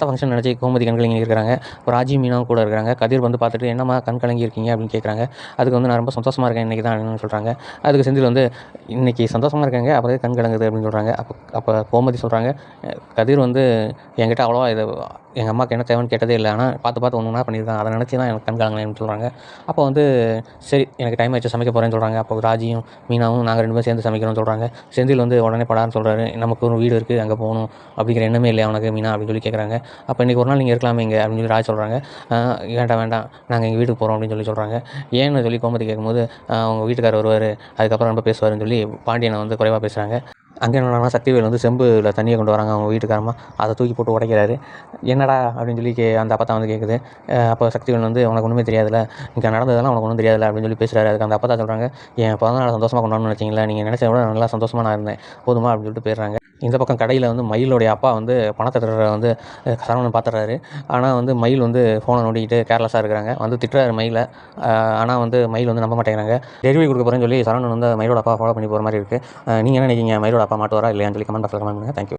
Function நினச்சி கோமதி கண் கலங்கி இருக்கிறாங்க. ராஜி, மீனாவும் கூட இருக்கிறாங்க. கதிர் வந்து பார்த்துட்டு, என்னம்மா கண் கலங்கி இருக்கீங்க அப்படின்னு கேட்குறாங்க. அதுக்கு வந்து நான் ரொம்ப சந்தோஷமாக இருக்கேன் இன்றைக்கி தான் சொல்கிறாங்க. அதுக்கு செந்தில் வந்து இன்றைக்கி சந்தோஷமாக இருக்காங்க, அப்புறம் கண் கலங்குது அப்படின்னு சொல்கிறாங்க. அப்போ கோமதி சொல்கிறாங்க, கதிர் வந்து என்கிட்ட அவ்வளோவா எங்கள் அம்மாவுக்கு என்ன தேவைன்னு கேட்டதே இல்லை, ஆனால் பார்த்து ஒன்று ஒன்றா பண்ணியிருக்காங்க, அதை நினச்சி தான் எனக்கு கண் கலங்கலைன்னு சொல்கிறாங்க. அப்போ வந்து சரி எனக்கு டைம் ஆச்சு சமைக்க போகிறேன்னு சொல்கிறாங்க. அப்போ ராஜியும் மீனாவும் நாங்கள் 2 பேரும் சேர்ந்து சமைக்கிறோம்னு சொல்கிறாங்க. செந்தில் வந்து உடனே படான்னு சொல்கிறாரு, நமக்கு ஒரு வீடு இருக்குது, அங்கே போகணும் அப்படிங்கிற எண்ணமே இல்லையா உனக்கு மீனா அப்படின்னு சொல்லி கேட்குறாங்க. அப்போ இன்றைக்கி ஒரு நாள் நீங்கள் இருக்கலாமே இங்கே அப்படின்னு சொல்லி ராஜ் சொல்கிறாங்க. வேண்டாம் நாங்கள் எங்கள் வீட்டுக்கு போகிறோம் அப்படின்னு சொல்கிறாங்க. ஏன்னு சொல்லி கோமதி கேட்கும்போது, அவங்க வீட்டுக்காரர் வருவார், அதுக்கப்புறம் ரொம்ப பேசுவார்னு சொல்லி பாண்டியனை வந்து குறைவாக பேசுகிறாங்க. அங்கே என்னன்னா சக்திவேல் வந்து செம்பில் தண்ணியை கொண்டு வராங்க அவங்க வீட்டுக்காரமா, அதை தூக்கி போட்டு உடைக்கிறாரு. என்னடா அப்படின்னு சொல்லி அந்த அப்பா வந்து கேட்குது. அப்போ சக்திவேல் வந்து உனக்கு ஒன்றுமே தெரியாதுல்ல, இங்கே நடந்ததெல்லாம் உனக்கு ஒன்றும் தெரியாதுல்ல அப்படின்னு சொல்லி பேசுகிறாரு. அதுக்கு அந்த அப்பா சொல்கிறாங்க, என் பிறந்தநாள் சந்தோஷமாக கொண்டாடணும்னு நினச்சிங்களா, நீங்கள் நினச்ச விட நல்லா சந்தோஷமாக நான் இருந்தேன், போதுமா அப்படின்னு சொல்லிட்டு போயிடுறாங்க. இந்த பக்கம் கடையில் வந்து மயிலுடைய அப்பா வந்து பணத்தை திருடுற வந்து சரவணன் பார்த்துறாரு. ஆனால் வந்து மயில் வந்து ஃபோனை நோண்டிக்கிட்டு கேர்லெஸ்ஸாக இருக்கிறாங்க. வந்து திட்டுறாரு மயிலை. ஆனால் வந்து மயில் வந்து நம்ப மாட்டேங்கிறாங்க. டெலிவரி கொடுக்க போகிறேன்னு சொல்லி சரவணன் வந்து மயிலோட அப்பா ஃபாலோ பண்ணி போகிற மாதிரி இருக்குது. நீங்கள் என்ன நினைக்கிறீங்க, மயிலோட அப்பா மாட்டுவாரா இல்லையான்னு சொல்லி கமெண்ட் பாக்ஸில் கமெண்ட் பண்ணுங்கள். தேங்க்யூ.